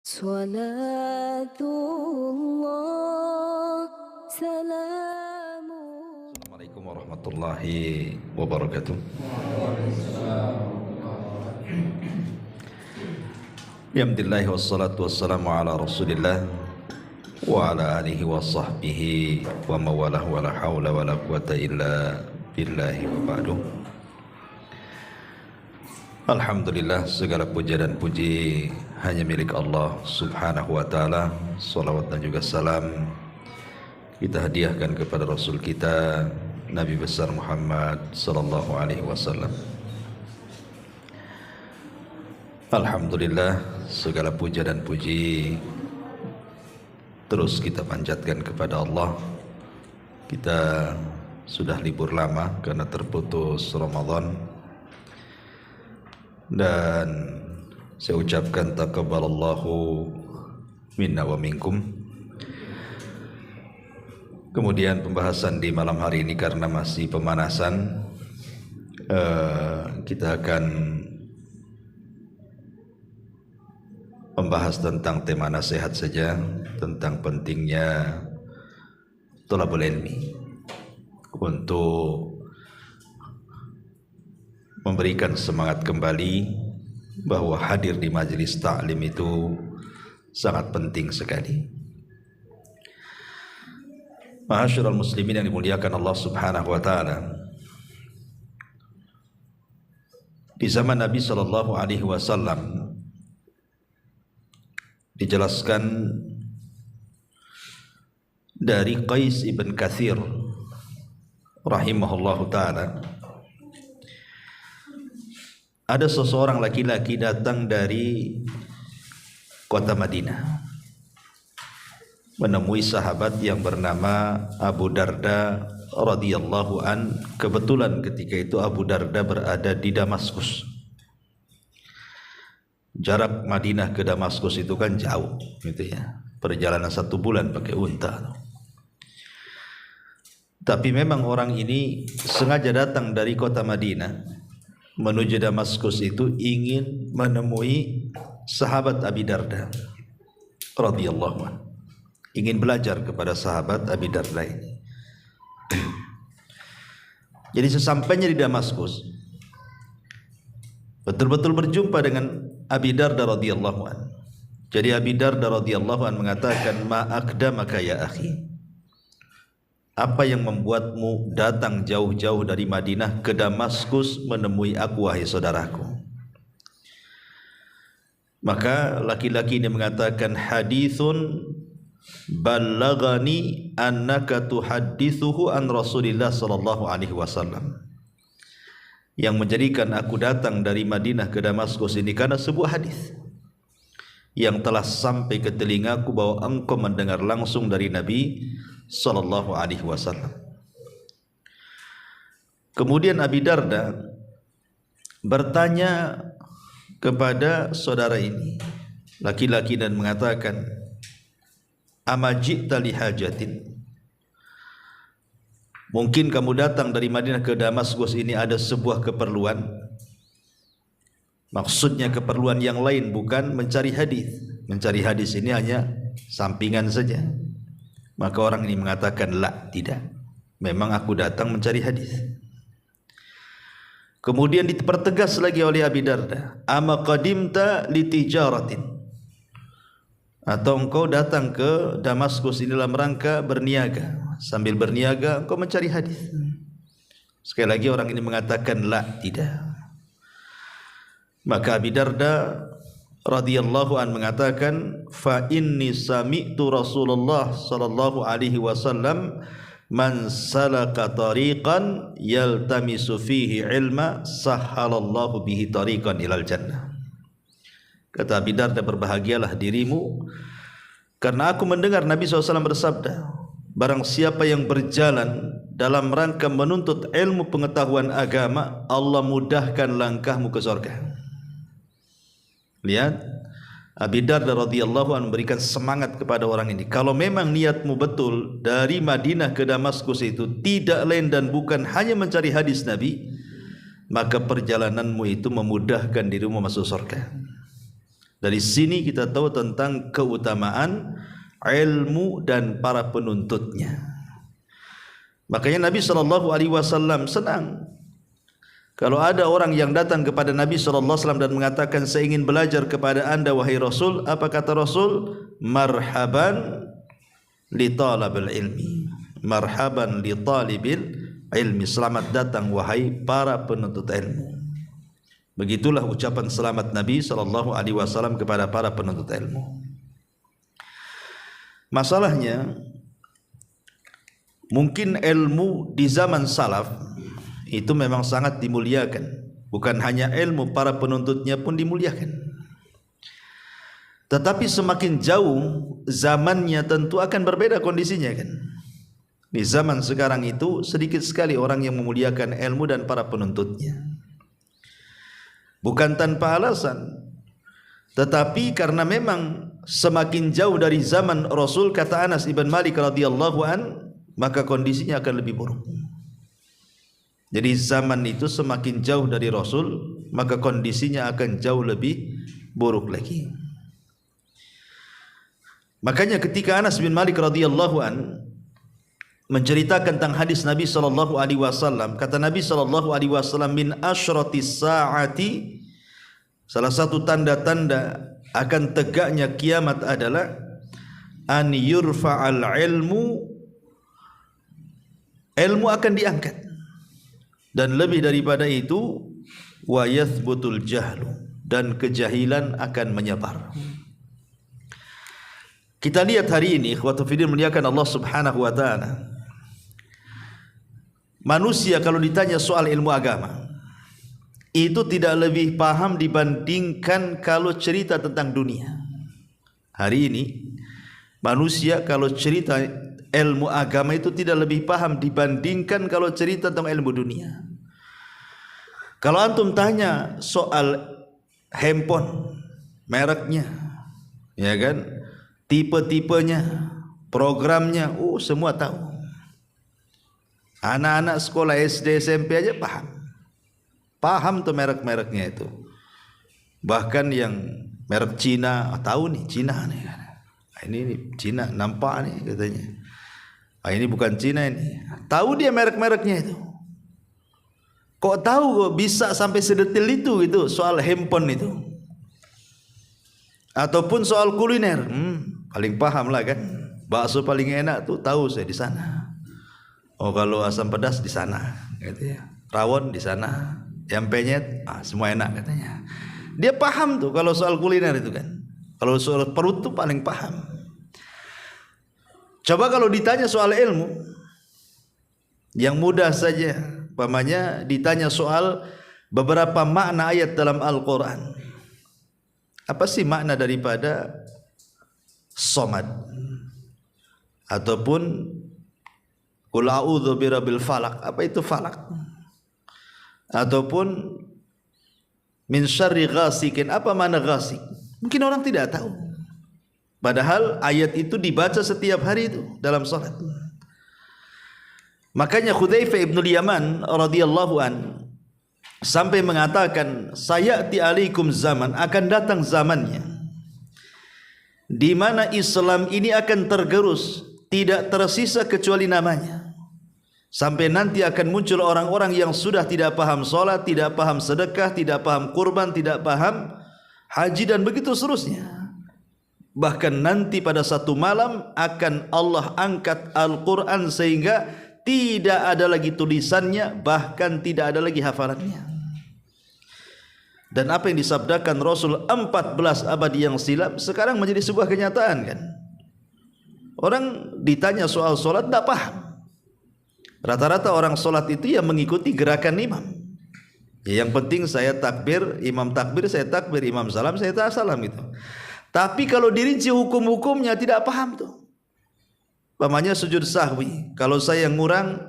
Salatullah salamu. Assalamualaikum warahmatullahi wabarakatuh. Alhamdulillah wassalatu wassalamu ala rasulillah wa ala alihi wa sahbihi wa mawalah wa la hawla wa la quwata illa billahi wa ba'du. Alhamdulillah, segala puja dan puji hanya milik Allah subhanahu wa ta'ala. Salawat dan juga salam kita hadiahkan kepada Rasul kita Nabi besar Muhammad sallallahu alaihi wasallam. Alhamdulillah, segala puja dan puji terus kita panjatkan kepada Allah. Kita sudah libur lama karena terputus Ramadan, dan saya ucapkan taqabbalallahu minna wa minkum. Kemudian pembahasan di malam hari ini karena masih pemanasan, kita akan membahas tentang tema nasihat saja, tentang pentingnya thalabul ilmi, untuk memberikan semangat kembali bahwa hadir di majelis ta'lim itu sangat penting sekali. Ma'asyiral muslimin yang dimuliakan Allah subhanahu wa ta'ala, di zaman Nabi sallallahu alaihi wasallam dijelaskan dari Qais ibn Katsir rahimahullahu ta'ala, ada seseorang laki-laki datang dari kota Madinah menemui sahabat yang bernama Abu Darda radhiyallahu an. Kebetulan ketika itu Abu Darda berada di Damaskus. Jarak Madinah ke Damaskus itu kan jauh gitu ya, perjalanan 1 bulan pakai unta. Tapi memang orang ini sengaja datang dari kota Madinah menuju Damaskus itu ingin menemui sahabat Abi Darda radhiyallahu anhu, ingin belajar kepada sahabat Abi Darda ini. Jadi sesampainya di Damaskus, betul-betul berjumpa dengan Abi Darda radhiyallahu anhu. Jadi Abi Darda radhiyallahu anhu mengatakan, ma aqdamaka ya akhi, apa yang membuatmu datang jauh-jauh dari Madinah ke Damaskus menemui aku, wahai saudaraku? Maka laki-laki ini mengatakan, hadithun ballagani annaka tuhaddithuhu an Rasulillah sallallahu alaihi wasallam. Yang menjadikan aku datang dari Madinah ke Damaskus ini karena sebuah hadis yang telah sampai ke telingaku bahwa engkau mendengar langsung dari Nabi sallallahu alaihi wasallam. Kemudian Abi Darda bertanya kepada saudara ini laki-laki dan mengatakan, ama ji'ta li hajatin, mungkin kamu datang dari Madinah ke Damaskus ini ada sebuah keperluan. Maksudnya keperluan yang lain, bukan mencari hadis. Mencari hadis ini hanya sampingan saja. Maka orang ini mengatakan, la, tidak, memang aku datang mencari hadis. Kemudian dipertegas lagi oleh Abi Darda, ama qadimta li tijaratin, atau engkau datang ke Damaskus ini dalam rangka berniaga, sambil berniaga engkau mencari hadis. Sekali lagi orang ini mengatakan, la, tidak. Maka Abi Darda radhiyallahu an mengatakan, fa inni sami'tu Rasulullah sallallahu alaihi wasallam man salaka tariqan yaltamisu fihi ilma sahhalallahu bihi tariqan ilal jannah. Kata Abi Darda, berbahagialah dirimu karena aku mendengar Nabi SAW bersabda, barang siapa yang berjalan dalam rangka menuntut ilmu pengetahuan agama, Allah mudahkan langkahmu ke surga. Lihat, Abi Darda radhiyallahu anhu memberikan semangat kepada orang ini. Kalau memang niatmu betul dari Madinah ke Damaskus itu tidak lain dan bukan hanya mencari hadis Nabi, maka perjalananmu itu memudahkan dirimu masuk surga. Dari sini kita tahu tentang keutamaan ilmu dan para penuntutnya. Makanya Nabi SAW senang kalau ada orang yang datang kepada Nabi SAW dan mengatakan, saya ingin belajar kepada anda wahai Rasul. Apa kata Rasul? Marhaban li talabil ilmi. Marhaban li talibil ilmi. Selamat datang wahai para penuntut ilmu. Begitulah ucapan selamat Nabi SAW kepada para penuntut ilmu. Masalahnya, mungkin ilmu di zaman salaf itu memang sangat dimuliakan. Bukan hanya ilmu, para penuntutnya pun dimuliakan. Tetapi semakin jauh zamannya tentu akan berbeda kondisinya kan. Di zaman sekarang itu sedikit sekali orang yang memuliakan ilmu dan para penuntutnya. Bukan tanpa alasan, tetapi karena memang semakin jauh dari zaman Rasul, kata Anas ibn Malik radhiyallahu an, maka kondisinya akan lebih buruk. Jadi zaman itu semakin jauh dari Rasul, maka kondisinya akan jauh lebih buruk lagi. Makanya ketika Anas bin Malik radhiyallahu an menceritakan tentang hadis Nabi SAW, kata Nabi SAW, min asyratis sa'ati, salah satu tanda-tanda akan tegaknya kiamat adalah an yurfa'al ilmu, ilmu akan diangkat, dan lebih daripada itu wa yathbutul jahlu, dan kejahilan akan menyebar. Kita lihat hari ini, ikhwatu fiddin muliakan Allah Subhanahu wa taala. Manusia kalau ditanya soal ilmu agama itu tidak lebih paham dibandingkan kalau cerita tentang dunia. Hari ini manusia kalau cerita ilmu agama itu tidak lebih paham dibandingkan kalau cerita tentang ilmu dunia. Kalau antum tanya soal handphone, mereknya, ya kan, tipe-tipenya, programnya, semua tahu. Anak-anak sekolah SD SMP aja paham tuh merek-mereknya itu. Bahkan yang merek Cina, tahu nih Cina nih. Ini Cina nampak nih katanya. Ini bukan Cina ini. Tahu dia merek-mereknya itu. Kok tahu kok bisa sampai sedetil itu gitu soal handphone itu. Ataupun soal kuliner, paling paham lah kan. Bakso paling enak tuh tahu saya di sana. Oh kalau asam pedas di sana, gitu ya. Rawon di sana, yang penyet, semua enak katanya. Dia paham tuh kalau soal kuliner itu kan. Kalau soal perut tuh paling paham. Coba kalau ditanya soal ilmu, yang mudah saja, umpamanya ditanya soal beberapa makna ayat dalam Al-Quran. Apa sih makna daripada somad? Ataupun qul a'udzu birabbil falaq, apa itu falak? Ataupun min syarri ghasikin, apa makna ghasik? Mungkin orang tidak tahu. Padahal ayat itu dibaca setiap hari itu dalam salat. Makanya Hudzaifah ibn Yaman radhiyallahu an sampai mengatakan, sayati alaikum zaman, akan datang zamannya di mana Islam ini akan tergerus, tidak tersisa kecuali namanya. Sampai nanti akan muncul orang-orang yang sudah tidak paham salat, tidak paham sedekah, tidak paham kurban, tidak paham haji, dan begitu seterusnya. Bahkan nanti pada satu malam akan Allah angkat Al-Quran sehingga tidak ada lagi tulisannya, bahkan tidak ada lagi hafalannya. Dan apa yang disabdakan Rasul 14 abad yang silam sekarang menjadi sebuah kenyataan kan. Orang ditanya soal solat tidak paham. Rata-rata orang solat itu yang mengikuti gerakan imam. Ya, yang penting saya takbir, imam takbir, saya takbir, imam salam, saya tak salam gitu. Tapi kalau dirinci hukum-hukumnya tidak paham tuh. Umpamanya sujud sahwi, kalau saya yang ngurang,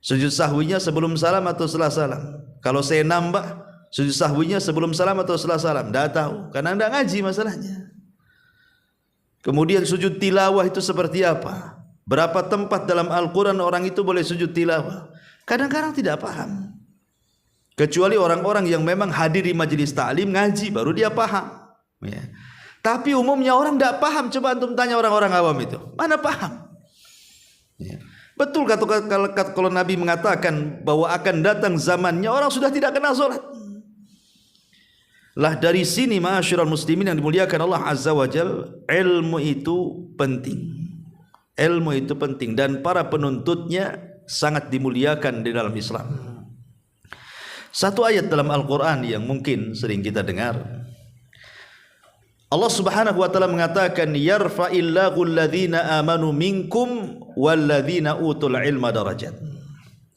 sujud sahwinya sebelum salam atau setelah salam. Kalau saya nambah, sujud sahwinya sebelum salam atau setelah salam. Tidak tahu, karena tidak ngaji masalahnya. Kemudian sujud tilawah itu seperti apa? Berapa tempat dalam Al-Quran orang itu boleh sujud tilawah? Kadang-kadang tidak paham. Kecuali orang-orang yang memang hadir di majelis ta'lim ngaji, baru dia paham. Ya. Tapi umumnya orang tidak paham. Coba antum tanya orang-orang awam itu, mana paham? Ya. Betul kalau Nabi mengatakan bahwa akan datang zamannya orang sudah tidak kenal sholat. Lah dari sini ma'asyiral muslimin yang dimuliakan Allah Azza wa Jal, ilmu itu penting. Ilmu itu penting dan para penuntutnya sangat dimuliakan di dalam Islam. Satu ayat dalam Al-Quran yang mungkin sering kita dengar, Allah Subhanahu wa taala mengatakan yarfa'illahu alladhina amanu minkum walladzina utul ilma darajat.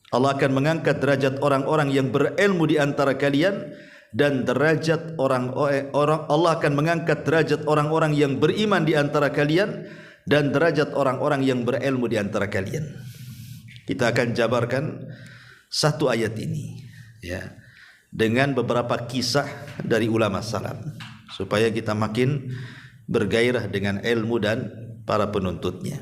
Allah akan mengangkat derajat orang-orang yang berilmu di antara kalian dan derajat Allah akan mengangkat derajat orang-orang yang beriman di antara kalian dan derajat orang-orang yang berilmu di antara kalian. Kita akan jabarkan satu ayat ini ya dengan beberapa kisah dari ulama salaf supaya kita makin bergairah dengan ilmu dan para penuntutnya.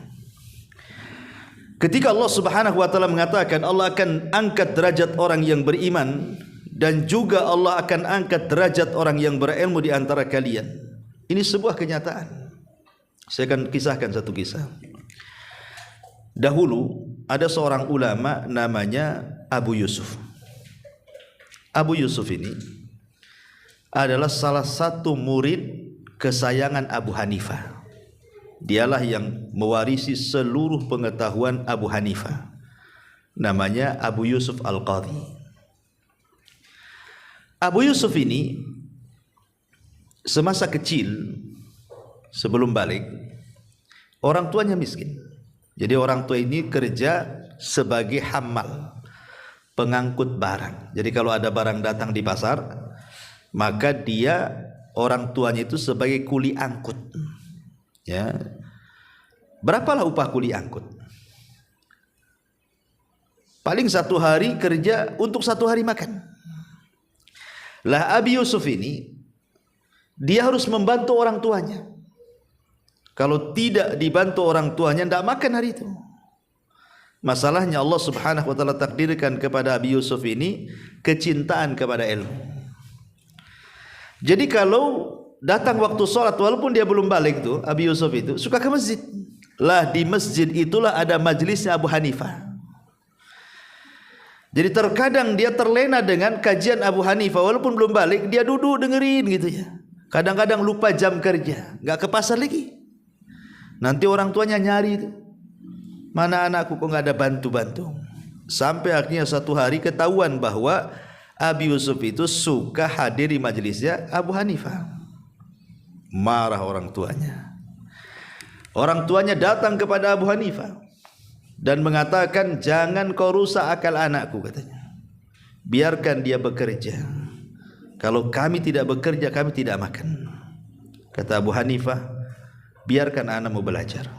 Ketika Allah Subhanahu wa taala mengatakan Allah akan angkat derajat orang yang beriman dan juga Allah akan angkat derajat orang yang berilmu di antara kalian. Ini sebuah kenyataan. Saya akan kisahkan satu kisah. Dahulu ada seorang ulama namanya Abu Yusuf. Abu Yusuf ini adalah salah satu murid kesayangan Abu Hanifah. Dialah yang mewarisi seluruh pengetahuan Abu Hanifah. Namanya Abu Yusuf Al-Qadhi. Abu Yusuf ini semasa kecil sebelum balik orang tuanya miskin. Jadi orang tua ini kerja sebagai hamal, pengangkut barang. Jadi kalau ada barang datang di pasar, maka dia orang tuanya itu sebagai kuli angkut. Ya. Berapalah upah kuli angkut? Paling satu hari kerja untuk satu hari makan. Lah Abi Yusuf ini dia harus membantu orang tuanya. Kalau tidak dibantu orang tuanya tidak makan hari itu. Masalahnya Allah Subhanahu wa taala takdirkan kepada Abi Yusuf ini kecintaan kepada ilmu. Jadi kalau datang waktu sholat walaupun dia belum balik tuh, Abi Yusuf itu suka ke masjid. Lah di masjid itulah ada majelisnya Abu Hanifah. Jadi terkadang dia terlena dengan kajian Abu Hanifah walaupun belum balik, dia duduk dengerin gitu ya. Kadang-kadang lupa jam kerja, enggak ke pasar lagi. Nanti orang tuanya nyari itu, mana anakku kok enggak ada bantu-bantu. Sampai akhirnya satu hari ketahuan bahwa Abi Yusuf itu suka hadir di majelisnya Abu Hanifah. Marah orang tuanya. Orang tuanya datang kepada Abu Hanifah dan mengatakan, jangan kau rusak akal anakku, katanya. Biarkan dia bekerja. Kalau kami tidak bekerja, kami tidak makan. Kata Abu Hanifah, biarkan anakmu belajar.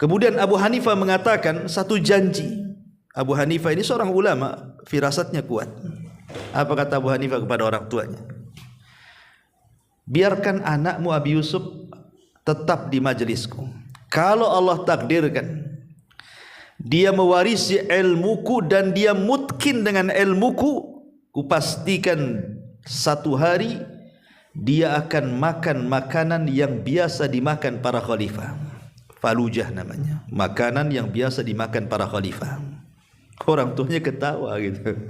Kemudian Abu Hanifah mengatakan satu janji. Abu Hanifah ini seorang ulama, firasatnya kuat. Apa kata Abu Hanifah kepada orang tuanya? Biarkan anakmu Abi Yusuf tetap di majelisku. Kalau Allah takdirkan dia mewarisi ilmuku dan dia mutkin dengan ilmuku, kupastikan satu hari dia akan makan makanan yang biasa dimakan para khalifah. Falujah namanya, makanan yang biasa dimakan para khalifah. Orang tuanya ketawa gitu.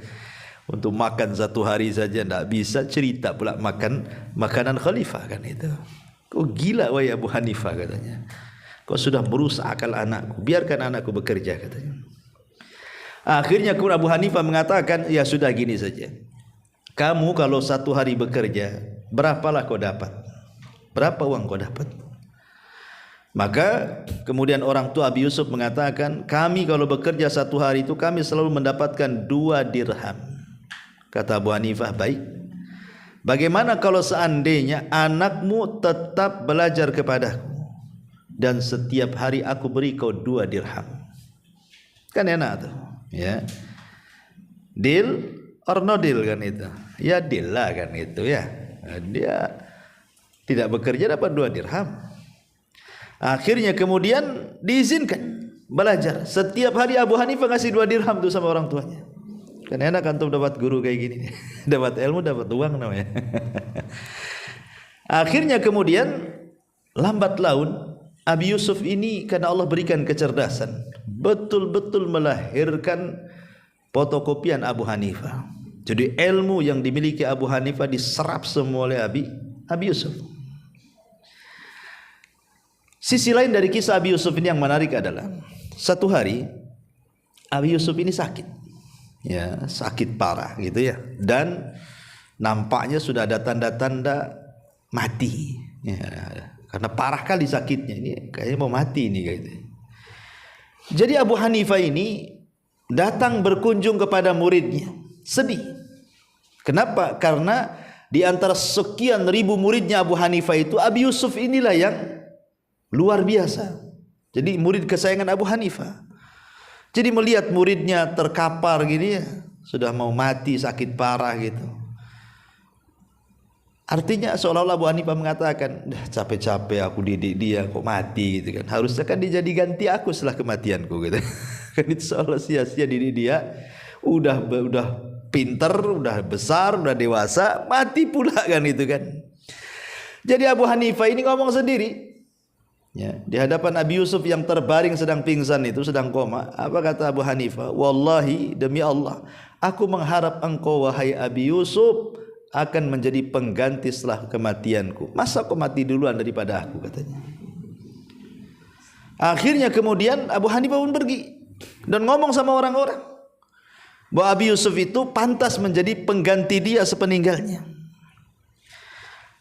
Untuk makan satu hari saja tidak bisa, cerita pula makan makanan khalifah kan itu. Kau gila wahai Abu Hanifah, katanya. Kau sudah merusak akal anakku, biarkan anakku bekerja, katanya. Akhirnya Abu Hanifah mengatakan, ya sudah gini saja. Kamu kalau satu hari bekerja, berapalah kau dapat? Berapa uang kau dapat? Maka kemudian orang tua Abi Yusuf mengatakan, kami kalau bekerja satu hari itu kami selalu mendapatkan 2 dirham. Kata Abu Hanifah, baik. Bagaimana kalau seandainya anakmu tetap belajar kepadaku dan setiap hari aku beri kau 2 dirham? Kan enak tuh, ya. Deal or no deal kan itu? Ya deal lah kan itu ya. Dia tidak bekerja dapat 2 dirham. Akhirnya kemudian diizinkan belajar. Setiap hari Abu Hanifah ngasih 2 dirham tuh sama orang tuanya. Kan enak antum dapat guru kayak gini. Dapat ilmu, dapat uang namanya. Akhirnya kemudian lambat laun Abi Yusuf ini karena Allah berikan kecerdasan, betul-betul melahirkan fotokopian Abu Hanifah. Jadi ilmu yang dimiliki Abu Hanifah diserap semua oleh Abi Yusuf. Sisi lain dari kisah Abi Yusuf ini yang menarik adalah satu hari Abi Yusuf ini sakit, ya sakit parah gitu ya, dan nampaknya sudah ada tanda-tanda mati, ya, karena parah kali sakitnya, ini kayaknya mau mati ini gitu. Jadi Abu Hanifah ini datang berkunjung kepada muridnya, sedih. Kenapa? Karena di antara sekian ribu muridnya Abu Hanifah itu, Abi Yusuf inilah yang luar biasa. Jadi murid kesayangan Abu Hanifah. Jadi melihat muridnya terkapar gini ya, sudah mau mati, sakit parah gitu. Artinya seolah-olah Abu Hanifah mengatakan, dah capek-capek aku didik dia kok mati gitu kan. Harusnya kan dia jadi ganti aku setelah kematianku gitu. Kan itu seolah sia-sia didik dia. Udah pinter, udah besar, udah dewasa, mati pula kan itu kan. Jadi Abu Hanifah ini ngomong sendiri. Ya, di hadapan Abi Yusuf yang terbaring sedang pingsan itu, sedang koma. Apa kata Abu Hanifah? Wallahi, demi Allah, aku mengharap engkau wahai Abi Yusuf akan menjadi pengganti setelah kematianku. Masa kau mati duluan daripada aku, katanya. Akhirnya kemudian Abu Hanifah pun pergi dan ngomong sama orang-orang bahwa Abi Yusuf itu pantas menjadi pengganti dia sepeninggalnya.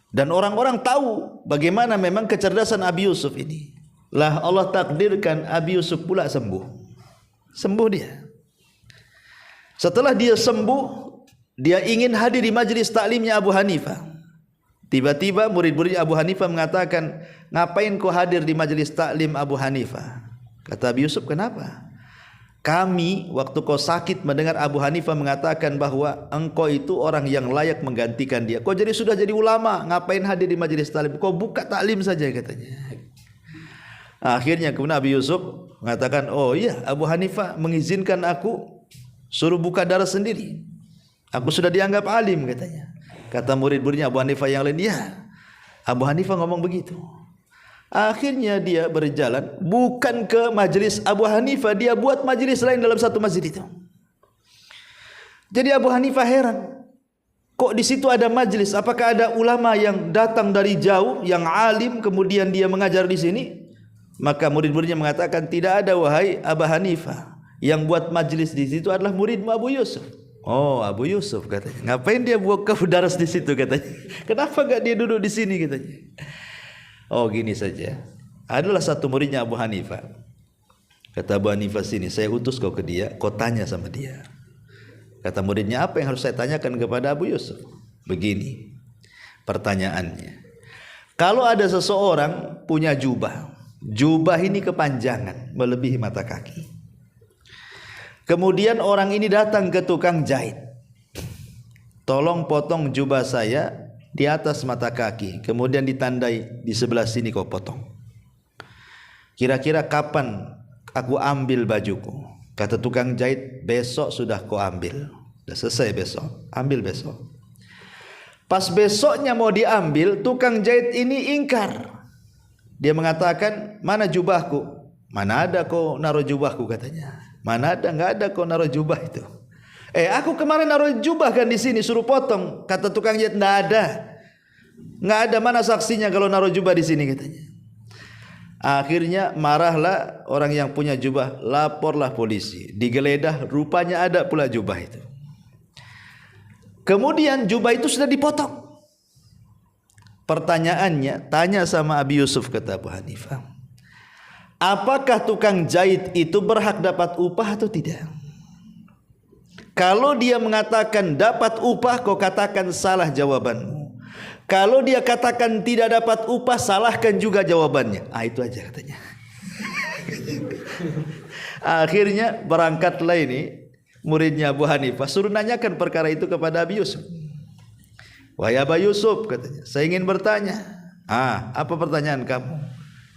Dan orang-orang tahu bagaimana memang kecerdasan Abi Yusuf ini. Lah Allah takdirkan Abi Yusuf pula sembuh. Sembuh dia. Setelah dia sembuh, dia ingin hadir di majelis taklimnya Abu Hanifah. Tiba-tiba murid-murid Abu Hanifah mengatakan, ngapain kau hadir di majelis taklim Abu Hanifah? Kata Abi Yusuf, kenapa? Kami waktu kau sakit mendengar Abu Hanifah mengatakan bahwa engkau itu orang yang layak menggantikan dia. Kau sudah jadi ulama, ngapain hadir di majelis taklim? Kau buka taklim saja, katanya. Akhirnya kemudian Abi Yusuf mengatakan, oh iya, Abu Hanifah mengizinkan aku suruh buka darah sendiri. Aku sudah dianggap alim, katanya. Kata murid-muridnya Abu Hanifah yang lain, ya, Abu Hanifah ngomong begitu. Akhirnya dia berjalan bukan ke majelis Abu Hanifah, dia buat majelis lain dalam satu masjid itu. Jadi Abu Hanifah heran, kok di situ ada majelis? Apakah ada ulama yang datang dari jauh, yang alim, kemudian dia mengajar di sini? Maka murid-muridnya mengatakan, tidak ada wahai Abu Hanifah, yang buat majelis di situ adalah muridmu Abu Yusuf. Oh, Abu Yusuf, katanya. Ngapain dia buat daras di situ, katanya? Kenapa enggak dia duduk di sini, katanya? Oh, gini saja. Adalah satu muridnya Abu Hanifah. Kata Abu Hanifah, sini saya utus kau ke dia, kau tanya sama dia. Kata muridnya, apa yang harus saya tanyakan kepada Abu Yusuf? Begini pertanyaannya. Kalau ada seseorang punya jubah, jubah ini kepanjangan melebihi mata kaki. Kemudian orang ini datang ke tukang jahit, tolong potong jubah saya di atas mata kaki, kemudian ditandai di sebelah sini kau potong. Kira-kira kapan aku ambil bajuku? Kata tukang jahit, besok sudah kau ambil. Sudah selesai besok, ambil besok. Pas besoknya mau diambil, tukang jahit ini ingkar. Dia mengatakan, mana jubahku? Mana ada kau naruh jubahku, katanya. Mana ada, enggak ada kau naruh jubah itu. Aku kemarin naruh jubah kan di sini, suruh potong. Kata tukang jahit, enggak ada. Enggak ada, mana saksinya kalau naruh jubah di sini, katanya. Akhirnya marahlah orang yang punya jubah, laporlah polisi. Digeledah, rupanya ada pula jubah itu. Kemudian jubah itu sudah dipotong. Pertanyaannya, tanya sama Abi Yusuf, kata Abu Hanifah, apakah tukang jahit itu berhak dapat upah atau tidak? Kalau dia mengatakan dapat upah, kau katakan salah jawabanmu. Kalau dia katakan tidak dapat upah, salahkan juga jawabannya. Itu aja, katanya. Akhirnya berangkatlah ini muridnya Abu Hanifah, suruh nanyakan perkara itu kepada Abi Yusuf. Wahai Abu Yusuf, katanya, saya ingin bertanya. Apa pertanyaan kamu?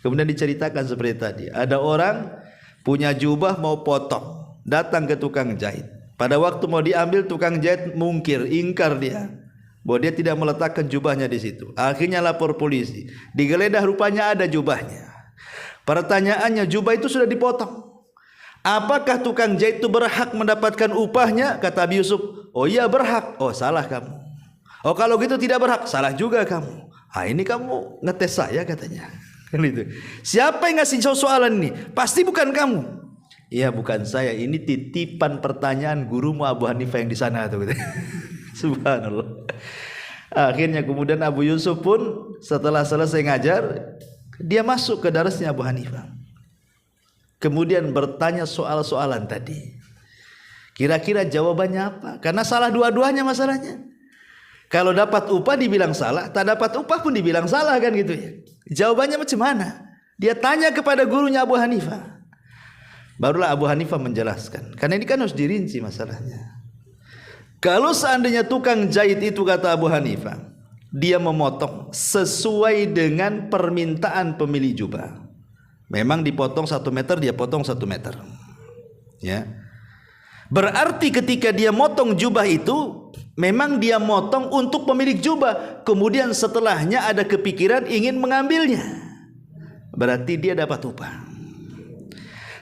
Kemudian diceritakan seperti tadi. Ada orang punya jubah mau potong, datang ke tukang jahit. Pada waktu mau diambil, tukang jahit mungkir, ingkar dia, bahwa dia tidak meletakkan jubahnya di situ. Akhirnya lapor polisi. Digeledah, rupanya ada jubahnya. Pertanyaannya, jubah itu sudah dipotong. Apakah tukang jahit itu berhak mendapatkan upahnya? Kata Abi Yusuf, oh iya berhak. Oh salah kamu. Oh kalau gitu tidak berhak. Salah juga kamu. Ah ini kamu ngetes saya katanya. Siapa yang ngasih soalan ini? Pasti bukan kamu. Iya bukan saya. Ini titipan pertanyaan gurumu Abu Hanifah yang di sana tuh. Subhanallah. Akhirnya kemudian Abu Yusuf pun setelah selesai ngajar, dia masuk ke darasnya Abu Hanifah. Kemudian bertanya soal-soalan tadi. Kira-kira jawabannya apa? Karena salah dua-duanya masalahnya. Kalau dapat upah dibilang salah, tak dapat upah pun dibilang salah kan gitu ya. Jawabannya macam mana? Dia tanya kepada gurunya Abu Hanifah. Barulah Abu Hanifah menjelaskan. Karena ini kan harus dirinci masalahnya. Kalau seandainya tukang jahit itu, kata Abu Hanifah, dia memotong sesuai dengan permintaan pemilik jubah. Memang dipotong 1 meter, dia potong 1 meter. Ya. Berarti ketika dia motong jubah itu, memang dia motong untuk pemilik jubah. Kemudian setelahnya ada kepikiran ingin mengambilnya. Berarti dia dapat upah.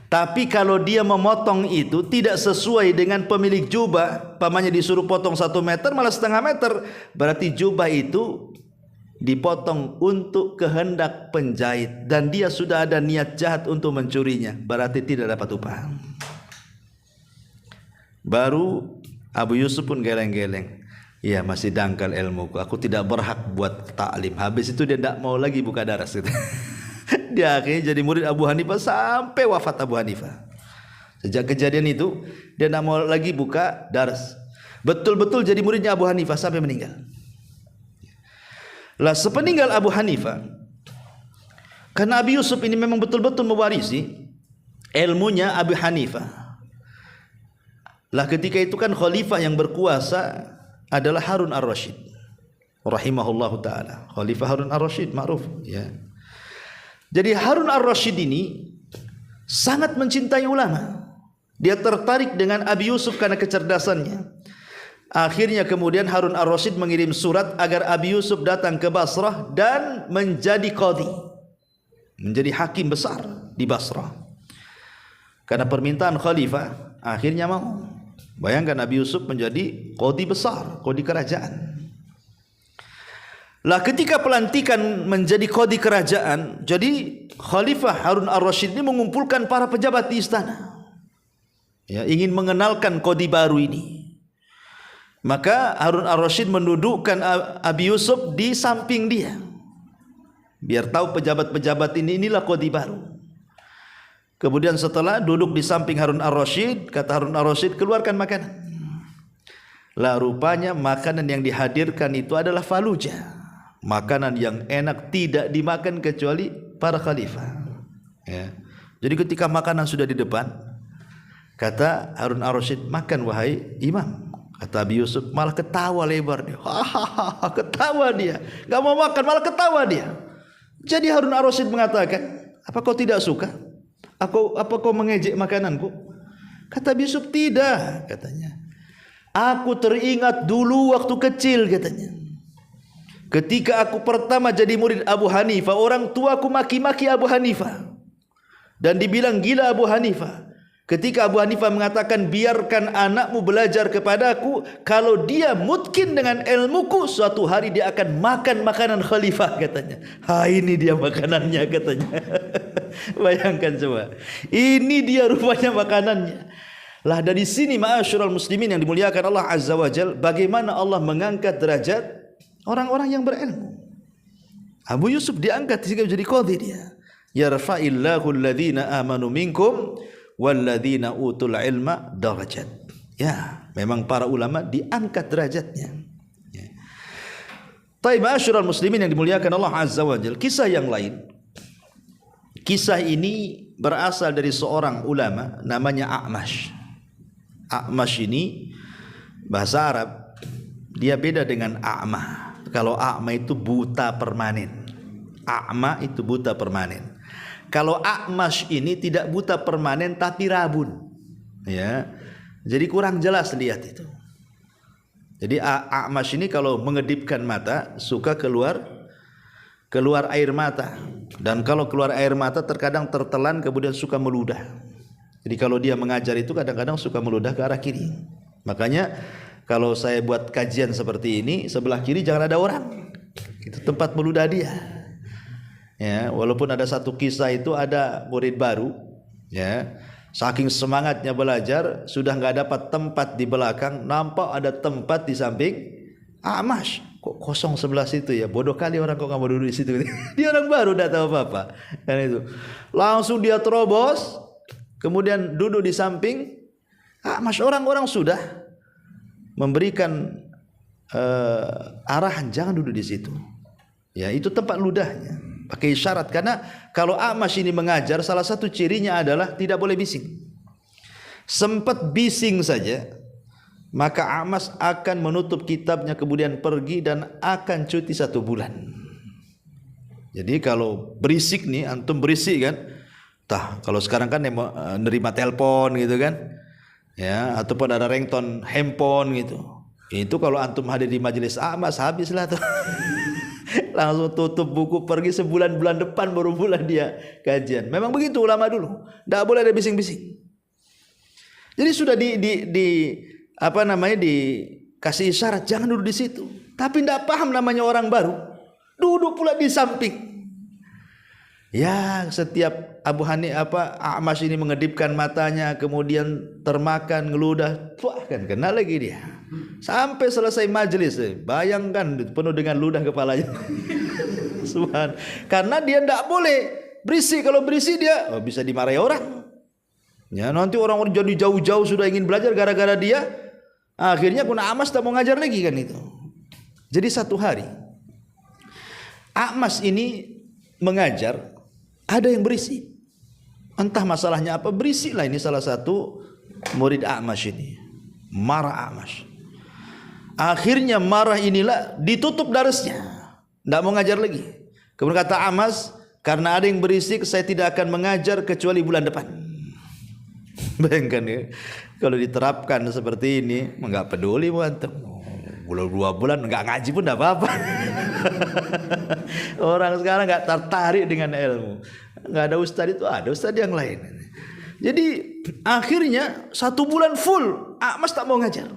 Tapi kalau dia memotong itu tidak sesuai dengan pemilik jubah, pamannya disuruh potong 1 meter malah setengah meter, berarti jubah itu dipotong untuk kehendak penjahit dan dia sudah ada niat jahat untuk mencurinya, berarti tidak dapat upah. Baru Abu Yusuf pun geleng-geleng. Iya masih dangkal ilmuku, aku tidak berhak buat taklim. Habis itu dia tidak mau lagi buka daras gitu. Dia akhirnya jadi murid Abu Hanifah sampai wafat Abu Hanifah. Sejak kejadian itu dia tidak mau lagi buka daras. Betul-betul jadi muridnya Abu Hanifah sampai meninggal. Lah sepeninggal Abu Hanifah, karena Abi Yusuf ini memang betul-betul mewarisi ilmunya Abu Hanifah. Lah ketika itu kan khalifah yang berkuasa adalah Harun ar-Rasyid rahimahullahu taala. Khalifah Harun ar-Rasyid ma'ruf ya. Jadi Harun ar-Rasyid ini sangat mencintai ulama. Dia tertarik dengan Abi Yusuf karena kecerdasannya. Akhirnya kemudian Harun ar-Rasyid mengirim surat agar Abi Yusuf datang ke Basrah dan menjadi qadhi, menjadi hakim besar di Basrah. Karena permintaan khalifah, akhirnya mau. Bayangkan Abi Yusuf menjadi qadhi besar, qadhi kerajaan. Lah ketika pelantikan menjadi qadhi kerajaan, jadi Khalifah Harun ar-Rasyid ini mengumpulkan para pejabat di istana. Ya, ingin mengenalkan qadhi baru ini. Maka Harun ar-Rasyid mendudukkan Abi Yusuf di samping dia. Biar tahu pejabat-pejabat inilah qadhi baru. Kemudian setelah duduk di samping Harun ar-Rasyid, kata Harun ar-Rasyid, keluarkan makanan. Lah rupanya makanan yang dihadirkan itu adalah faluja. Makanan yang enak tidak dimakan kecuali para khalifah. Ya. Jadi ketika makanan sudah di depan, kata Harun ar-Rasyid, makan wahai imam. Kata Abi Yusuf, malah ketawa lebar dia. Hahaha, ketawa dia. Gak mau makan, malah ketawa dia. Jadi Harun ar-Rasyid mengatakan, apa kau tidak suka? Apa kau mengejek makananku? Kata Abi Yusuf, tidak, katanya. Aku teringat dulu waktu kecil, katanya. Ketika aku pertama jadi murid Abu Hanifah, orang tuaku maki-maki Abu Hanifah. Dan dibilang gila Abu Hanifah. Ketika Abu Hanifah mengatakan, biarkan anakmu belajar kepadaku, kalau dia mungkin dengan ilmuku, suatu hari dia akan makan makanan khalifah, katanya. Ha, ini dia makanannya, katanya. Bayangkan coba. Ini dia rupanya makanannya. Lah dari sini ma'asyiral muslimin yang dimuliakan Allah Azza wa Jal, bagaimana Allah mengangkat derajat orang-orang yang berilmu. Abu Yusuf diangkat sehingga menjadi qadhi dia. Yarfa'illahu alladhina amanu minkum walladzina utul ilma darajat. Ya, memang para ulama diangkat derajatnya. Ya. Taib ma'asyiral muslimin yang dimuliakan Allah Azza wa Jalla. Kisah yang lain. Kisah ini berasal dari seorang ulama namanya A'mash. A'mash ini bahasa Arab dia beda dengan a'ma. Kalau a'ma itu buta permanen. A'ma itu buta permanen. Kalau A'mash ini tidak buta permanen tapi rabun. Ya. Jadi kurang jelas lihat itu. Jadi A'mash ini kalau mengedipkan mata suka keluar air mata, dan kalau keluar air mata terkadang tertelan kemudian suka meludah. Jadi kalau dia mengajar itu kadang-kadang suka meludah ke arah kiri. Makanya kalau saya buat kajian seperti ini, sebelah kiri jangan ada orang. Itu tempat meludah dia. Ya, walaupun ada satu kisah itu ada murid baru, ya, saking semangatnya belajar sudah nggak dapat tempat di belakang, nampak ada tempat di samping A'mash. Kok kosong sebelah situ ya? Bodoh kali orang kok nggak mau duduk di situ. Dia orang baru, nggak tahu apa-apa. Kan itu. Langsung dia terobos, kemudian duduk di samping A'mash. Orang-orang sudah memberikan arahan jangan duduk di situ. Ya, itu tempat ludahnya. Pakai isyarat, karena kalau A'mash ini mengajar salah satu cirinya adalah tidak boleh bising. Sempat bising saja maka A'mash akan menutup kitabnya kemudian pergi dan akan cuti 1 bulan. Jadi kalau berisik nih, antum berisik kan, kalau sekarang kan nerima telepon gitu kan, ya, ataupun ada ringtone handphone gitu, itu kalau antum hadir di majelis A'mash habislah tuh. Langsung tutup buku, pergi sebulan depan baru mulai dia kajian. Memang begitu ulama dulu, tidak boleh ada bising-bising. Jadi sudah dikasih isyarat jangan duduk di situ. Tapi tidak paham namanya orang baru, duduk pula di samping. Ya, setiap A'mash ini mengedipkan matanya, kemudian termakan, ngeludah, wah kan kena lagi dia. Sampai selesai majelis, bayangkan penuh dengan ludah kepalanya. Subhan. Karena dia tidak boleh berisik. Kalau berisik dia bisa dimarahi orang. Ya, nanti orang-orang jadi jauh-jauh sudah ingin belajar gara-gara dia. Akhirnya kuna A'mash tak mau ngajar lagi kan itu. Jadi satu hari A'mash ini mengajar, ada yang berisik. Entah masalahnya apa, berisiklah ini salah satu murid A'mash ini. Marah A'mash. Akhirnya marah inilah ditutup darasnya, tidak mau ngajar lagi. Kemudian kata A'mash, karena ada yang berisik saya tidak akan mengajar kecuali bulan depan. Bayangkan ya, kalau diterapkan seperti ini, enggak peduli antum. Bulan 2 bulan enggak ngaji pun enggak apa-apa. Orang sekarang enggak tertarik dengan ilmu. Enggak ada ustaz itu, ada ustaz yang lain. Jadi akhirnya 1 bulan full A'mash tak mau ngajar.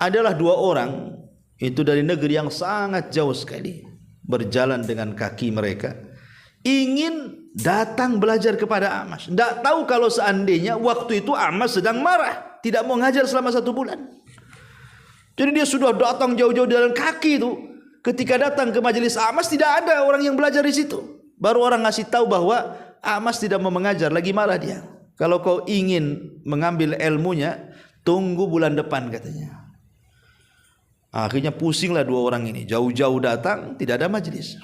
Adalah 2 orang itu dari negeri yang sangat jauh sekali, berjalan dengan kaki mereka, ingin datang belajar kepada A'mash. Tidak tahu kalau seandainya waktu itu A'mash sedang marah, tidak mau ngajar selama 1 bulan. Jadi dia sudah datang jauh-jauh dengan kaki itu. Ketika datang ke majelis A'mash tidak ada orang yang belajar di situ. Baru orang ngasih tahu bahwa A'mash tidak mau mengajar, lagi marah dia. Kalau kau ingin mengambil ilmunya, tunggu bulan depan katanya. Akhirnya pusinglah 2 orang ini, jauh-jauh datang, tidak ada majelis.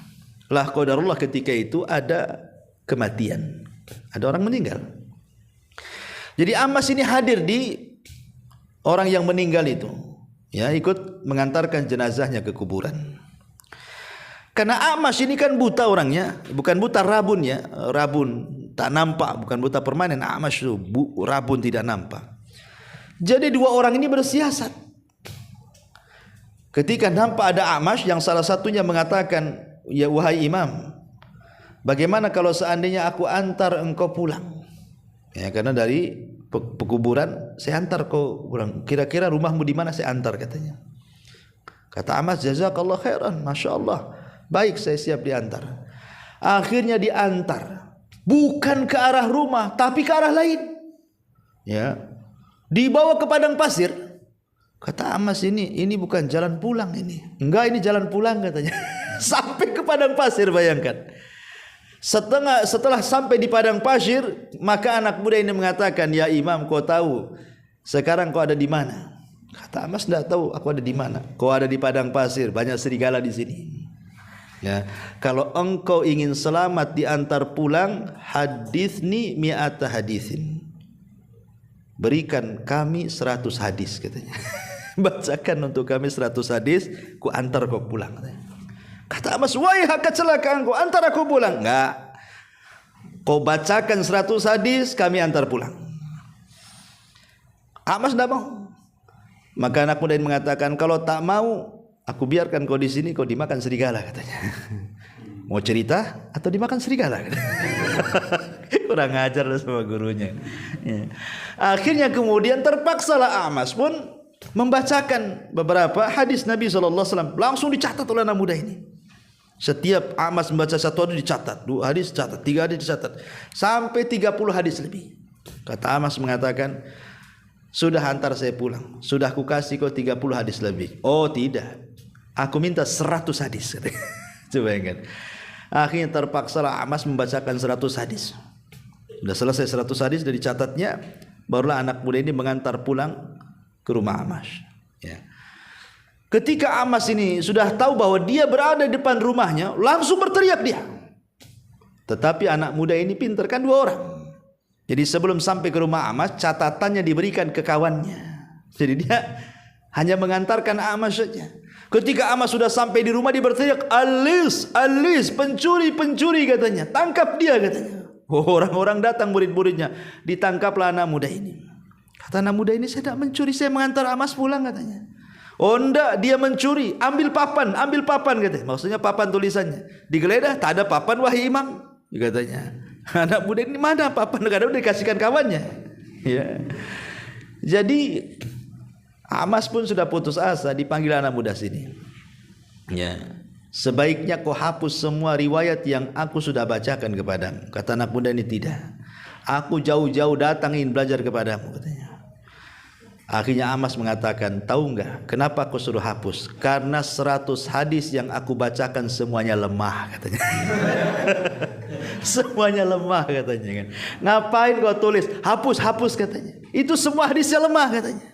Lah qadarullah ketika itu ada kematian, ada orang meninggal. Jadi A'mash ini hadir di orang yang meninggal itu, ya, ikut mengantarkan jenazahnya ke kuburan. Karena A'mash ini kan buta orangnya, bukan buta rabun ya, rabun tak nampak, bukan buta permanen. A'mash itu rabun tidak nampak. Jadi 2 orang ini bersiasat. Ketika nampak ada A'mash, yang salah satunya mengatakan, ya wahai imam, bagaimana kalau seandainya aku antar engkau pulang? Ya, karena dari pekuburan saya antar kau pulang. Kira-kira rumahmu di mana, saya antar katanya. Kata A'mash, jazakallah khairan, masya Allah, baik saya siap diantar. Akhirnya diantar, bukan ke arah rumah tapi ke arah lain. Ya, dibawa ke padang pasir. Kata A'mash, ini bukan jalan pulang ini. Enggak, ini jalan pulang katanya. Sampai ke padang pasir, bayangkan. Setelah sampai di padang pasir, maka anak muda ini mengatakan, ya imam, kau tahu sekarang kau ada di mana? Kata A'mash, tidak tahu aku ada di mana. Kau ada di padang pasir, banyak serigala di sini. Ya, kalau engkau ingin selamat diantar pulang, hadithni mi'ata hadithin. Berikan kami 100 hadis katanya. Bacakan untuk kami 100 hadis, ku antar kau pulang. Kata A'mash, wahai kecelakaan, kau antar aku pulang. Enggak, kau bacakan 100 hadis, kami antar pulang. Amas tidak mau. Maka anak muda ini mengatakan, kalau tak mau, aku biarkan kau di sini, kau dimakan serigala, katanya. Mau cerita atau dimakan serigala? Kurang ajar sama gurunya. Ya. Akhirnya kemudian terpaksalah Amas pun membacakan beberapa hadis Nabi SAW. Langsung dicatat oleh anak muda ini. Setiap Amas membaca satu hadis dicatat, 2 hadis dicatat, 3 hadis dicatat, sampai 30 hadis lebih. Kata Amas mengatakan, sudah hantar saya pulang, sudah aku kasih kau 30 hadis lebih. Oh tidak, aku minta 100 hadis. Coba ingat. Akhirnya terpaksalah Amas membacakan 100 hadis. Sudah selesai 100 hadis dari catatnya, barulah anak muda ini mengantar pulang ke rumah Amas. Ya. Ketika Amas ini sudah tahu bahwa dia berada di depan rumahnya, langsung berteriak dia. Tetapi anak muda ini pintar kan, 2 orang. Jadi sebelum sampai ke rumah Amas, catatannya diberikan ke kawannya. Jadi dia hanya mengantarkan Amas saja. Ketika Amas sudah sampai di rumah, dia berteriak, "Alis, Alis, pencuri, pencuri," katanya. "Tangkap dia," katanya. Orang-orang datang, murid-muridnya. Ditangkaplah anak muda ini. Kata anak muda ini, "Saya tidak mencuri, saya mengantar Amas pulang," katanya. "Oh enggak, dia mencuri. Ambil papan katanya." Maksudnya papan tulisannya. Digeledah, tak ada papan, wahai imam, katanya. Anak muda ini, mana papan? Kadang udah dikasihkan kawannya. Ya. Jadi Amas pun sudah putus asa, dipanggil anak muda sini. Ya. "Sebaiknya kau hapus semua riwayat yang aku sudah bacakan kepadamu." Kata anak muda ini, "Tidak. Aku jauh-jauh datang ingin belajar kepadamu," katanya. Akhirnya Amas mengatakan, "Tahu enggak kenapa aku suruh hapus? Karena 100 hadis yang aku bacakan semuanya lemah," katanya. Semuanya lemah, katanya kan. "Ngapain kau tulis? Hapus, katanya. Itu semua hadisnya lemah," katanya.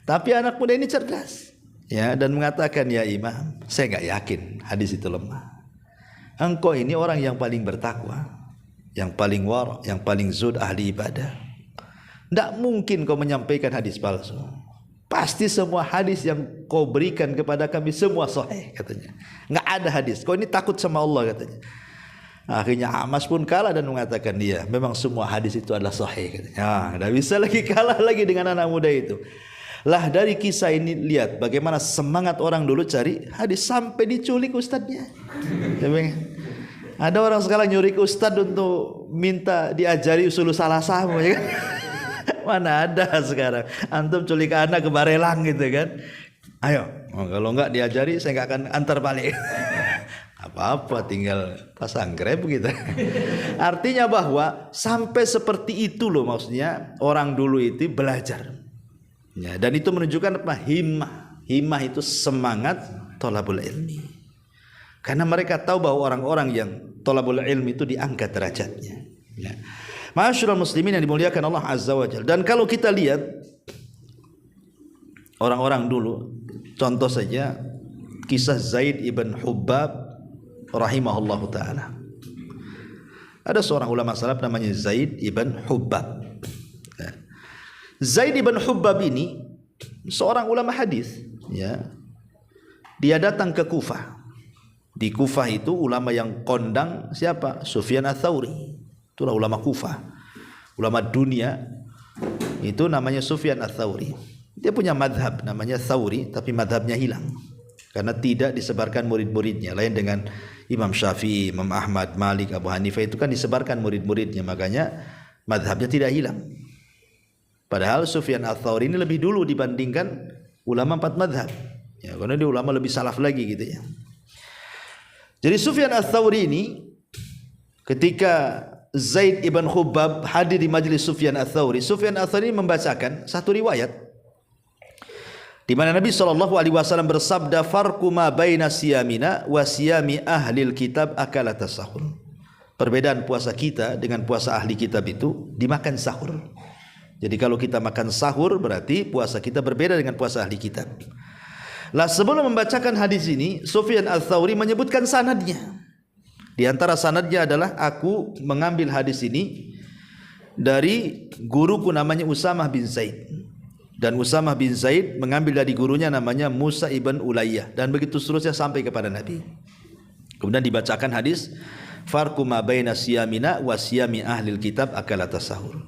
Tapi anak muda ini cerdas, ya, dan mengatakan, "Ya Imam, saya enggak yakin hadis itu lemah. Engkau ini orang yang paling bertakwa, yang paling wara', yang paling zuhud, ahli ibadah. Tidak mungkin kau menyampaikan hadis palsu. Pasti semua hadis yang kau berikan kepada kami semua sahih," katanya. "Nggak ada hadis. Kau ini takut sama Allah," katanya. Akhirnya Amas pun kalah dan mengatakan, "Dia memang semua hadis itu adalah sahih," katanya. Tidak bisa lagi kalah lagi dengan anak muda itu. Lah dari kisah ini lihat bagaimana semangat orang dulu cari hadis sampai diculik ustadznya. Ada orang sekarang nyurik ustadz untuk minta diajari usul salasah, ya kan? Mana ada sekarang. Antum culik anak ke Barelang gitu kan. Ayo, kalau enggak diajari saya enggak akan antar balik. Apa-apa, tinggal pasang grab gitu. Artinya bahwa sampai seperti itu loh, maksudnya orang dulu itu belajar. Ya, dan itu menunjukkan apa? Himmah. Himmah itu semangat thalabul ilmi. Karena mereka tahu bahwa orang-orang yang thalabul ilmi itu diangkat derajatnya. Ya. Ma'asyiral muslimin yang dimuliakan Allah Azza wa Jalla. Dan kalau kita lihat orang-orang dulu, contoh saja kisah Zaid ibn Hubbab rahimahullahu taala. Ada seorang ulama salaf namanya Zaid ibn Hubbab. Zaid ibn Hubbab ini seorang ulama hadis, ya. Dia datang ke Kufah. Di Kufah itu ulama yang kondang siapa? Sufyan Ats-Tsauri. Itulah ulama Kufah. Ulama dunia itu namanya Sufyan Ats-Tsauri. Dia punya madhab namanya Tsauri, tapi madhabnya hilang karena tidak disebarkan murid-muridnya. Lain dengan Imam Syafi'i, Imam Ahmad, Malik, Abu Hanifah, itu kan disebarkan murid-muridnya, makanya madhabnya tidak hilang. Padahal Sufyan Ats-Tsauri ini lebih dulu dibandingkan ulama 4 madhab, ya, karena dia ulama lebih salaf lagi gitu ya. Jadi Sufyan Ats-Tsauri ini ketika Zaid ibn Hubbab hadir di majlis Sufyan Ats-Tsauri, Sufyan Ats-Tsauri membacakan satu riwayat di mana Nabi SAW bersabda, "Farqu ma baina siyamina wa siyami ahlil kitab akalatas sahur." Perbedaan puasa kita dengan puasa ahli kitab itu dimakan sahur. Jadi kalau kita makan sahur berarti puasa kita berbeda dengan puasa ahli kitab. Lah sebelum membacakan hadis ini, Sufyan Ats-Tsauri menyebutkan sanadnya. Di antara sanadnya adalah, aku mengambil hadis ini dari guruku namanya Usamah bin Zaid. Dan Usamah bin Zaid mengambil dari gurunya namanya Musa ibn Ulayyah. Dan begitu seterusnya sampai kepada Nabi. Kemudian dibacakan hadis, "Farqu ma baina siyamina wa siyami ahlil kitab akalatas sahur."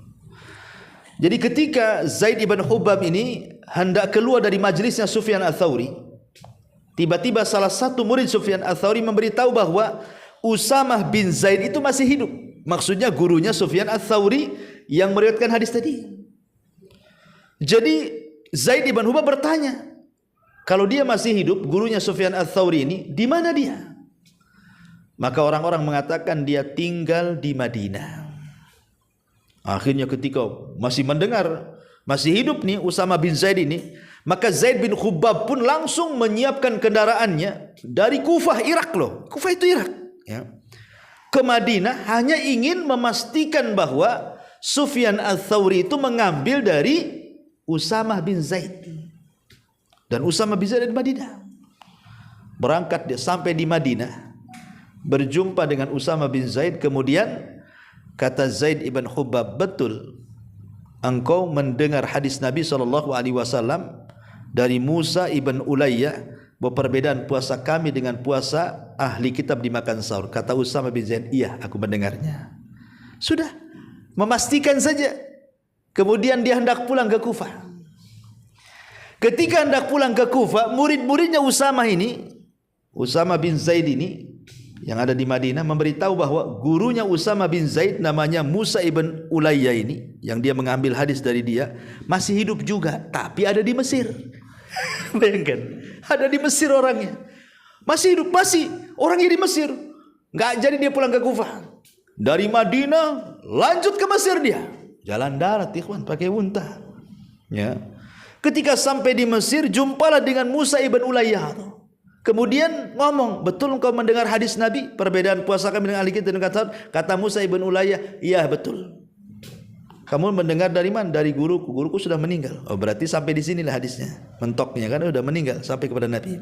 Jadi ketika Zaid ibn Hubab ini hendak keluar dari majlisnya Sufyan Ats-Tsauri, tiba-tiba salah satu murid Sufyan Ats-Tsauri memberitahu bahwa Usamah bin Zaid itu masih hidup. Maksudnya gurunya Sufyan Ats-Tsauri yang meriwayatkan hadis tadi. Jadi Zaid ibn Hubab bertanya, kalau dia masih hidup, gurunya Sufyan Ats-Tsauri ini, di mana dia? Maka orang-orang mengatakan dia tinggal di Madinah. Akhirnya ketika masih mendengar, masih hidup nih Usamah bin Zaid ini, maka Zaid bin Hubab pun langsung menyiapkan kendaraannya dari Kufah, Irak loh. Kufah itu Irak, ya, ke Madinah, hanya ingin memastikan bahwa Sufyan Ats-Tsauri itu mengambil dari Usamah bin Zaid. Dan Usamah bin Zaid di Madinah. Berangkat dia sampai di Madinah, berjumpa dengan Usamah bin Zaid. Kemudian kata Zaid ibn Hubab, betul engkau mendengar hadis Nabi SAW dari Musa ibn Ulayyah bahwa perbedaan puasa kami dengan puasa ahli kitab dimakan sahur. Kata Usamah bin Zaid, iya aku mendengarnya. Sudah, memastikan saja. Kemudian dia hendak pulang ke Kufah. Ketika hendak pulang ke Kufah, murid-muridnya Usamah ini, Usamah bin Zaid ini yang ada di Madinah, memberitahu bahwa gurunya Usamah bin Zaid namanya Musa ibn Ulayyah ini, yang dia mengambil hadis dari dia, masih hidup juga, tapi ada di Mesir. Bayangkan, ada di Mesir orangnya, masih hidup, masih orangnya di Mesir. Nggak jadi dia pulang ke Kufah. Dari Madinah lanjut ke Mesir dia, jalan darat ikhwan, pakai unta. Ya. Ketika sampai di Mesir, jumpalah dengan Musa ibn Ulayyah. Kemudian ngomong, betul engkau mendengar hadis Nabi, perbedaan puasa kami dengan ahli kitab dan kata, kata Musa ibn Ulayyah, iya betul. Kamu mendengar dari mana? Dari guruku. Guruku sudah meninggal. Oh, berarti sampai di sinilah hadisnya. Mentoknya kan sudah meninggal sampai kepada Nabi.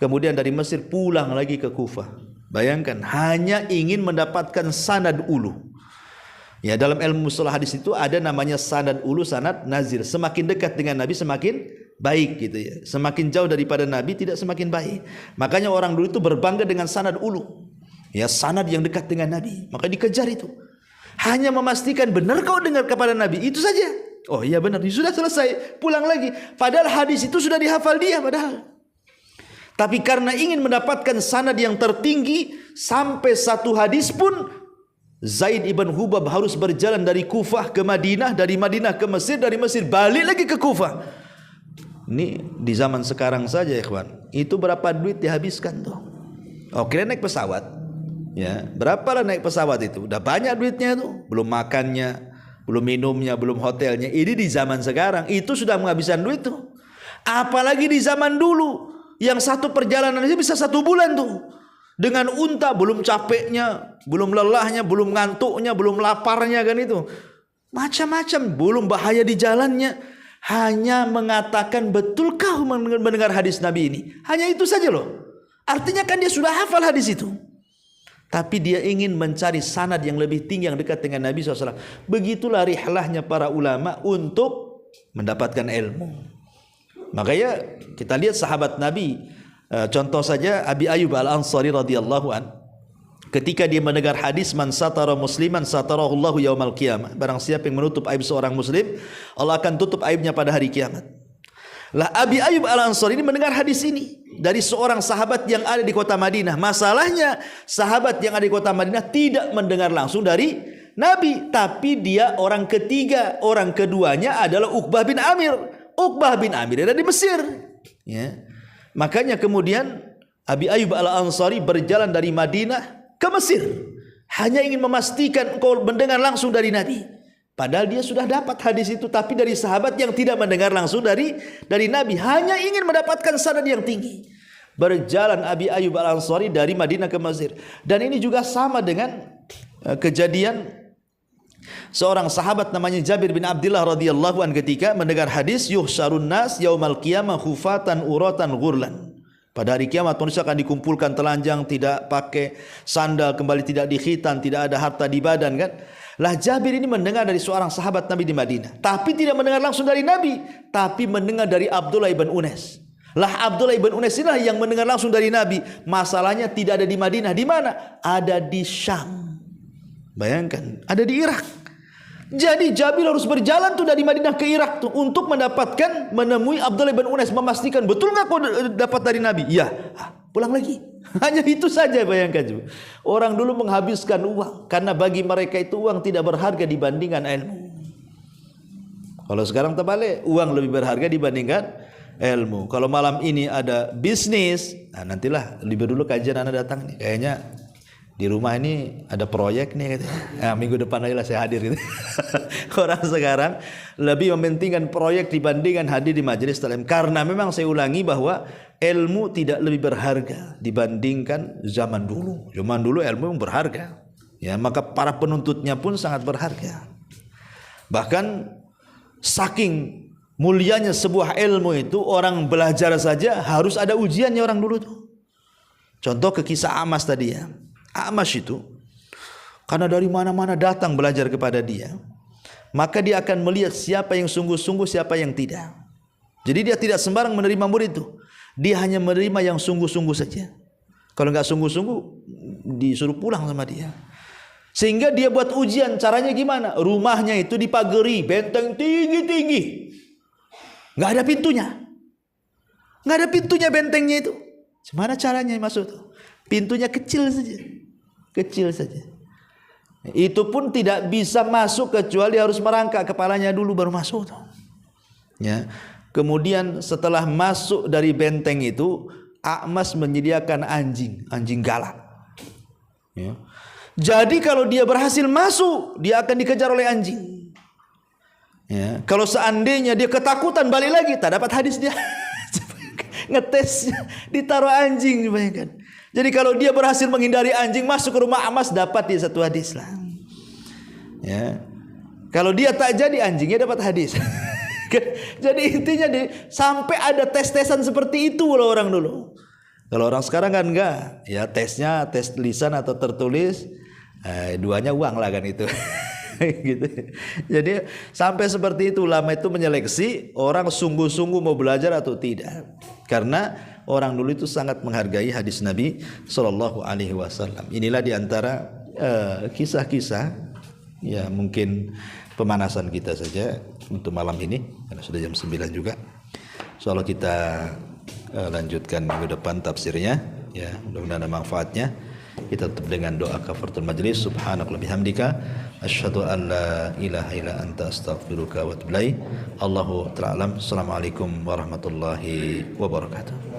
Kemudian dari Mesir pulang lagi ke Kufah. Bayangkan, hanya ingin mendapatkan sanad ulu. Ya, dalam ilmu mustalah hadis itu ada namanya sanad ulu, sanad nazir. Semakin dekat dengan Nabi semakin baik gitu ya. Semakin jauh daripada Nabi tidak semakin baik. Makanya orang dulu itu berbangga dengan sanad ulu. Ya, sanad yang dekat dengan Nabi. Maka dikejar itu. Hanya memastikan benar kau dengar kepada Nabi, itu saja. Oh iya benar, sudah selesai, pulang lagi. Padahal hadis itu sudah dihafal dia padahal. Tapi karena ingin mendapatkan sanad yang tertinggi, sampai satu hadis pun Zaid ibn Hubab harus berjalan dari Kufah ke Madinah, dari Madinah ke Mesir, dari Mesir balik lagi ke Kufah. Ini di zaman sekarang saja ikhwan, itu berapa duit dihabiskan tuh? Oh, kira naik pesawat. Ya, berapalah naik pesawat itu? Udah banyak duitnya tuh, belum makannya, belum minumnya, belum hotelnya. Ini di zaman sekarang itu sudah menghabiskan duit tuh. Apalagi di zaman dulu yang satu perjalanan aja bisa 1 bulan tuh. Dengan unta, belum capeknya, belum lelahnya, belum ngantuknya, belum laparnya kan itu. Macam-macam, belum bahaya di jalannya. Hanya mengatakan betulkah mendengar hadis Nabi ini? Hanya itu saja loh. Artinya kan dia sudah hafal hadis itu. Tapi dia ingin mencari sanad yang lebih tinggi yang dekat dengan Nabi SAW. Begitulah rihlahnya para ulama untuk mendapatkan ilmu. Makanya kita lihat sahabat Nabi. Contoh saja Abi Ayyub Al-Ansari radhiyallahu an. Ketika dia mendengar hadis man satara musliman satarahullahu yaumal qiyamah. Barang siapa yang menutup aib seorang muslim, Allah akan tutup aibnya pada hari kiamat. Lah Abi Ayyub Al-Ansari ini mendengar hadis ini dari seorang sahabat yang ada di kota Madinah. Masalahnya sahabat yang ada di kota Madinah tidak mendengar langsung dari Nabi, tapi dia orang ketiga, orang keduanya adalah Uqbah bin Amir. Uqbah bin Amir ada di Mesir. Ya. Makanya kemudian Abi Ayyub Al-Ansari berjalan dari Madinah ke Mesir, hanya ingin memastikan engkau mendengar langsung dari Nabi. Padahal dia sudah dapat hadis itu, tapi dari sahabat yang tidak mendengar langsung dari Nabi, hanya ingin mendapatkan sanad yang tinggi. Berjalan Abi Ayyub Al-Ansari dari Madinah ke Mesir. Dan ini juga sama dengan kejadian seorang sahabat namanya Jabir bin Abdullah radhiyallahu an ketika mendengar hadis yuhsyarun nas yaumal qiyamah khufatan uratan ghurlan. Pada hari kiamat manusia akan dikumpulkan telanjang, tidak pakai sandal, kembali tidak dikhitan, tidak ada harta di badan kan. Lah Jabir ini mendengar dari seorang sahabat Nabi di Madinah, tapi tidak mendengar langsung dari Nabi, tapi mendengar dari Abdullah ibn Unais. Lah Abdullah ibn Unais inilah yang mendengar langsung dari Nabi. Masalahnya tidak ada di Madinah, di mana? Ada di Syam. Bayangkan, ada di Irak. Jadi Jabir harus berjalan tuh dari Madinah ke Irak tuh untuk mendapatkan, menemui Abdullah bin Unais, memastikan betul nggak kau dapat dari Nabi? Iya. Pulang lagi. Hanya itu saja, bayangkan juga. Orang dulu menghabiskan uang karena bagi mereka itu uang tidak berharga dibandingkan ilmu. Kalau sekarang terbalik, uang lebih berharga dibandingkan ilmu. Kalau malam ini ada bisnis, nah nantilah lebih dulu kajian Anda datang nih. Kayaknya di rumah ini ada proyek nih katanya. Nah, minggu depan aja lah saya hadir gitu. Orang sekarang lebih mementingkan proyek dibandingkan hadir di majelis taklim. Karena memang saya ulangi bahwa ilmu tidak lebih berharga dibandingkan zaman dulu. Zaman dulu ilmu yang berharga. Ya, maka para penuntutnya pun sangat berharga. Bahkan saking mulianya sebuah ilmu itu, orang belajar saja harus ada ujiannya orang dulu tuh. Contoh ke kisah Amas tadi ya. Amas itu karena dari mana-mana datang belajar kepada dia, maka dia akan melihat siapa yang sungguh-sungguh, siapa yang tidak. Jadi dia tidak sembarang menerima murid itu. Dia hanya menerima yang sungguh-sungguh saja. Kalau enggak sungguh-sungguh disuruh pulang sama dia. Sehingga dia buat ujian, caranya gimana? Rumahnya itu dipagari, benteng tinggi-tinggi. Enggak ada pintunya. Enggak ada pintunya bentengnya itu. Gimana caranya masuk tuh? Pintunya kecil saja. Kecil saja. Itu pun tidak bisa masuk kecuali harus merangkak kepalanya dulu baru masuk. Ya. Kemudian setelah masuk dari benteng itu, Amas menyediakan anjing galak. Ya. Jadi kalau dia berhasil masuk, dia akan dikejar oleh anjing. Ya. Kalau seandainya dia ketakutan balik lagi, tak dapat hadis dia. Ngetes ditaruh anjing, bayangkan. Jadi kalau dia berhasil menghindari anjing masuk ke rumah Amas, dapat dia satu hadis lah. Ya. Kalau dia tak jadi, anjingnya dapat hadis. Jadi intinya sampai ada tes-tesan seperti itu loh orang dulu. Kalau orang sekarang kan enggak, ya tesnya tes lisan atau tertulis, duanya uang lah kan itu. Gitu. Jadi sampai seperti itu ulama itu menyeleksi orang sungguh-sungguh mau belajar atau tidak. Karena orang dulu itu sangat menghargai hadis Nabi sallallahu alaihi wasallam. Inilah diantara kisah-kisah, ya mungkin pemanasan kita saja untuk malam ini karena sudah jam 9 juga. Insyaallah kita lanjutkan minggu depan tafsirnya, ya mudah-mudahan ada manfaatnya. Kita tutup dengan doa kafaratul majlis. Subhanakallahumma bihamdika asyhadu an la ilaha illa anta astaghfiruka wa atubu ilaik. Allahu ta'ala alam. Assalamualaikum warahmatullahi wabarakatuh.